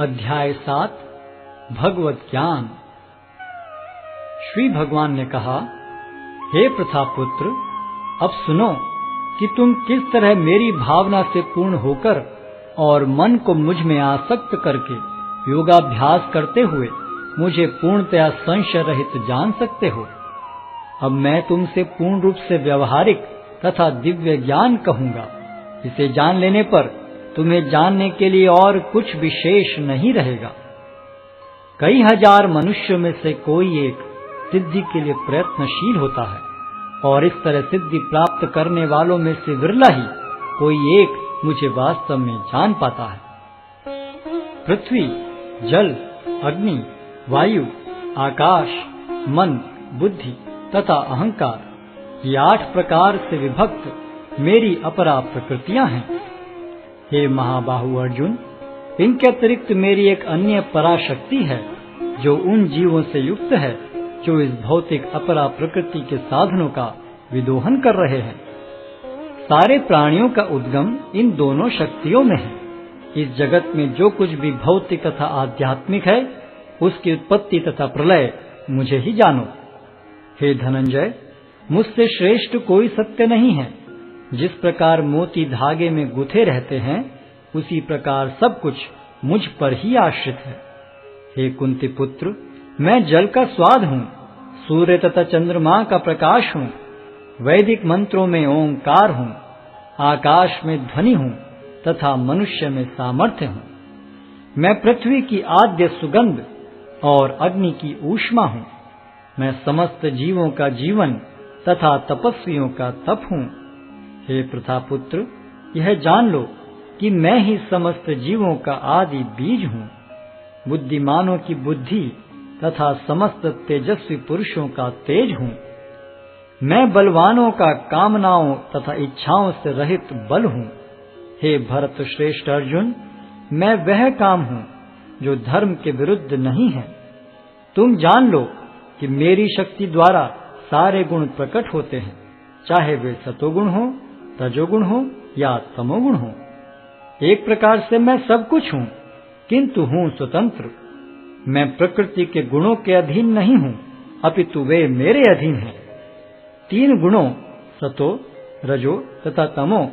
अध्याय 7 भगवत ज्ञान। श्री भगवान ने कहा, हे प्रथापुत्र, अब सुनो कि तुम किस तरह मेरी भावना से पूर्ण होकर और मन को मुझ में आसक्त करके योगाभ्यास करते हुए मुझे पूर्णतया संशय रहित जान सकते हो। अब मैं तुमसे पूर्ण रूप से व्यवहारिक तथा दिव्य ज्ञान कहूंगा। इसे जान लेने पर तुम्हें जानने के लिए और कुछ विशेष नहीं रहेगा। कई हजार मनुष्यों में से कोई एक सिद्धि के लिए प्रयत्नशील होता है, और इस तरह सिद्धि प्राप्त करने वालों में से विरला ही कोई एक मुझे वास्तव में जान पाता है। पृथ्वी, जल, अग्नि, वायु, आकाश, मन, बुद्धि तथा अहंकार, ये 8 प्रकार से विभक्त मेरी अपरा प्रकृतियां हैं। हे महाबाहु अर्जुन, इनके अतिरिक्त मेरी एक अन्य पराशक्ति है जो उन जीवों से युक्त है जो इस भौतिक अपरा प्रकृति के साधनों का विदोहन कर रहे हैं। सारे प्राणियों का उद्गम इन दोनों शक्तियों में है। इस जगत में जो कुछ भी भौतिक तथा आध्यात्मिक है, उसकी उत्पत्ति तथा प्रलय मुझे ही जानो। हे धनंजय, मुझसे श्रेष्ठ कोई सत्य नहीं है। जिस प्रकार मोती धागे में गुथे रहते हैं, उसी प्रकार सब कुछ मुझ पर ही आश्रित है। हे कुंती पुत्र, मैं जल का स्वाद हूँ, सूर्य तथा चंद्रमा का प्रकाश हूँ, वैदिक मंत्रों में ओंकार हूँ, आकाश में ध्वनि हूँ तथा मनुष्य में सामर्थ्य हूँ। मैं पृथ्वी की आद्य सुगंध और अग्नि की ऊष्मा हूँ। मैं समस्त जीवों का जीवन तथा तपस्वियों का तप हूँ। हे प्रथापुत्र, यह जान लो कि मैं ही समस्त जीवों का आदि बीज हूँ, बुद्धिमानों की बुद्धि तथा समस्त तेजस्वी पुरुषों का तेज हूँ। मैं बलवानों का कामनाओं तथा इच्छाओं से रहित बल हूँ। हे भरत श्रेष्ठ अर्जुन, मैं वह काम हूँ जो धर्म के विरुद्ध नहीं है। तुम जान लो कि मेरी शक्ति द्वारा सारे गुण प्रकट होते हैं, चाहे वे सतोगुण हो, रजोगुण हो या तमोगुण हो। एक प्रकार से मैं सब कुछ हूँ, किंतु हूँ स्वतंत्र। मैं प्रकृति के गुणों के अधीन नहीं हूँ, अपितु वे मेरे अधीन हैं। 3 गुणों सतो, रजो तथा तमो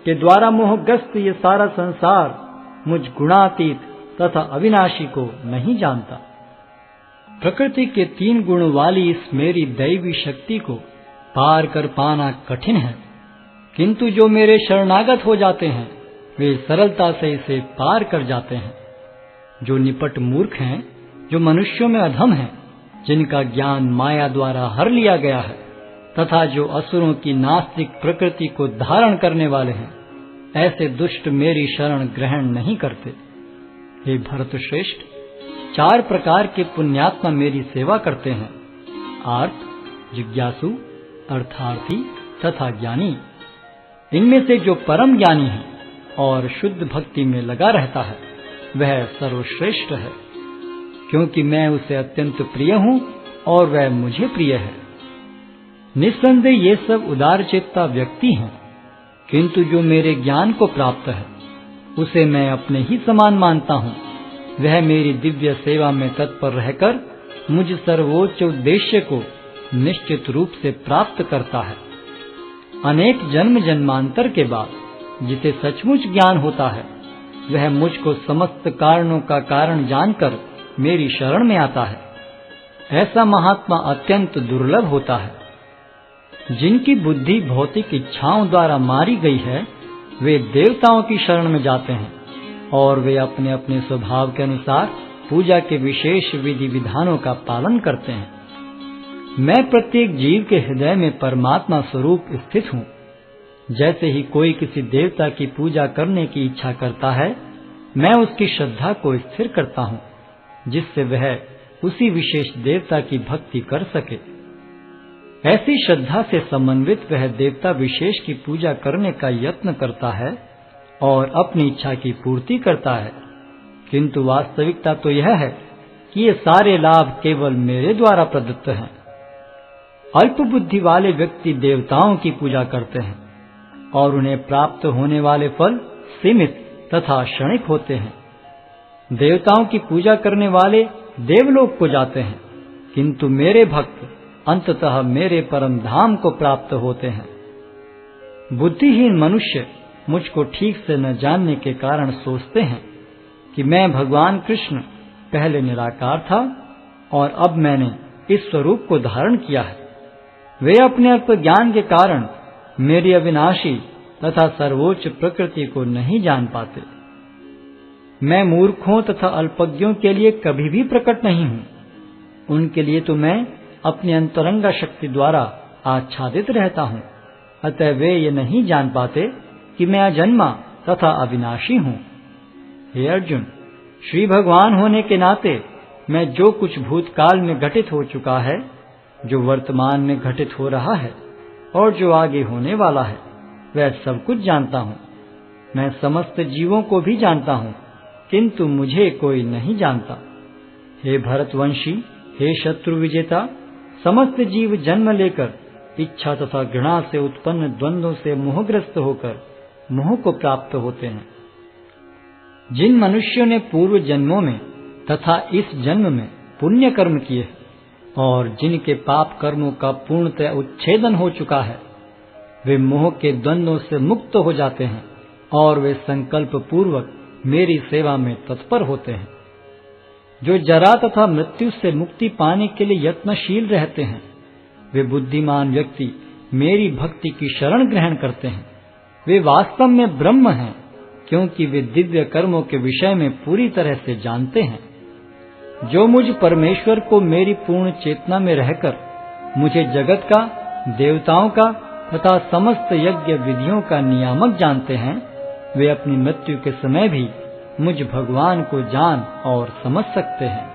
के द्वारा मोहग्रस्त ये सारा संसार मुझ गुणातीत तथा अविनाशी को नहीं जानता। प्रकृति के 3 गुण वाली इस मेरी दैवी शक्ति को पार कर पाना कठिन है, किंतु जो मेरे शरणागत हो जाते हैं वे सरलता से इसे पार कर जाते हैं। जो निपट मूर्ख हैं, जो मनुष्यों में अधम हैं, जिनका ज्ञान माया द्वारा हर लिया गया है, तथा जो असुरों की नास्तिक प्रकृति को धारण करने वाले हैं, ऐसे दुष्ट मेरी शरण ग्रहण नहीं करते। हे भरत श्रेष्ठ, 4 प्रकार के पुण्यात्मा मेरी सेवा करते हैं: आर्त, जिज्ञासु, अर्थार्थी तथा ज्ञानी। इनमें से जो परम ज्ञानी है और शुद्ध भक्ति में लगा रहता है, वह सर्वश्रेष्ठ है, क्योंकि मैं उसे अत्यंत प्रिय हूँ और वह मुझे प्रिय है। निस्संदेह ये सब उदारचेता व्यक्ति हैं, किंतु जो मेरे ज्ञान को प्राप्त है, उसे मैं अपने ही समान मानता हूँ। वह मेरी दिव्य सेवा में तत्पर रहकर मुझ सर्वोच्च उद्देश्य को निश्चित रूप से प्राप्त करता है। अनेक जन्म जन्मांतर के बाद जिसे सचमुच ज्ञान होता है, वह मुझको समस्त कारणों का कारण जानकर मेरी शरण में आता है। ऐसा महात्मा अत्यंत दुर्लभ होता है। जिनकी बुद्धि भौतिक इच्छाओं द्वारा मारी गई है, वे देवताओं की शरण में जाते हैं, और वे अपने अपने स्वभाव के अनुसार पूजा के विशेष विधि विधानों का पालन करते हैं। मैं प्रत्येक जीव के हृदय में परमात्मा स्वरूप स्थित हूँ। जैसे ही कोई किसी देवता की पूजा करने की इच्छा करता है, मैं उसकी श्रद्धा को स्थिर करता हूँ, जिससे वह उसी विशेष देवता की भक्ति कर सके। ऐसी श्रद्धा से समन्वित वह देवता विशेष की पूजा करने का यत्न करता है और अपनी इच्छा की पूर्ति करता है, किंतु वास्तविकता तो यह है कि ये सारे लाभ केवल मेरे द्वारा प्रदत्त हैं। अल्प बुद्धि वाले व्यक्ति देवताओं की पूजा करते हैं और उन्हें प्राप्त होने वाले फल सीमित तथा क्षणिक होते हैं। देवताओं की पूजा करने वाले देवलोक को जाते हैं, किंतु मेरे भक्त अंततः मेरे परम धाम को प्राप्त होते हैं। बुद्धिहीन मनुष्य मुझको ठीक से न जानने के कारण सोचते हैं कि मैं भगवान कृष्ण पहले निराकार था और अब मैंने इस स्वरूप को धारण किया है। वे अपने अल्प ज्ञान के कारण मेरी अविनाशी तथा सर्वोच्च प्रकृति को नहीं जान पाते। मैं मूर्खों तथा अल्पज्ञों के लिए कभी भी प्रकट नहीं हूँ। उनके लिए तो मैं अपनी अंतरंगा शक्ति द्वारा आच्छादित रहता हूँ, अतः वे ये नहीं जान पाते कि मैं अजन्मा तथा अविनाशी हूँ। हे अर्जुन, श्री भगवान होने के नाते मैं जो कुछ भूतकाल में घटित हो चुका है, जो वर्तमान में घटित हो रहा है और जो आगे होने वाला है, वह सब कुछ जानता हूँ। मैं समस्त जीवों को भी जानता हूँ, किंतु मुझे कोई नहीं जानता। हे भरतवंशी, हे शत्रु विजेता, समस्त जीव जन्म लेकर इच्छा तथा घृणा से उत्पन्न द्वंद्वों से मोहग्रस्त होकर मोह को प्राप्त होते हैं। जिन मनुष्यों ने पूर्व जन्मों में तथा इस जन्म में पुण्य कर्म किए और जिनके पाप कर्मों का पूर्णतः उच्छेदन हो चुका है, वे मोह के द्वंद्वों से मुक्त हो जाते हैं और वे संकल्प पूर्वक मेरी सेवा में तत्पर होते हैं। जो जरा तथा मृत्यु से मुक्ति पाने के लिए यत्नशील रहते हैं, वे बुद्धिमान व्यक्ति मेरी भक्ति की शरण ग्रहण करते हैं। वे वास्तव में ब्रह्म हैं, क्योंकि वे दिव्य कर्मों के विषय में पूरी तरह से जानते हैं। जो मुझ परमेश्वर को मेरी पूर्ण चेतना में रहकर मुझे जगत का, देवताओं का तथा समस्त यज्ञ विधियों का नियामक जानते हैं, वे अपनी मृत्यु के समय भी मुझ भगवान को जान और समझ सकते हैं।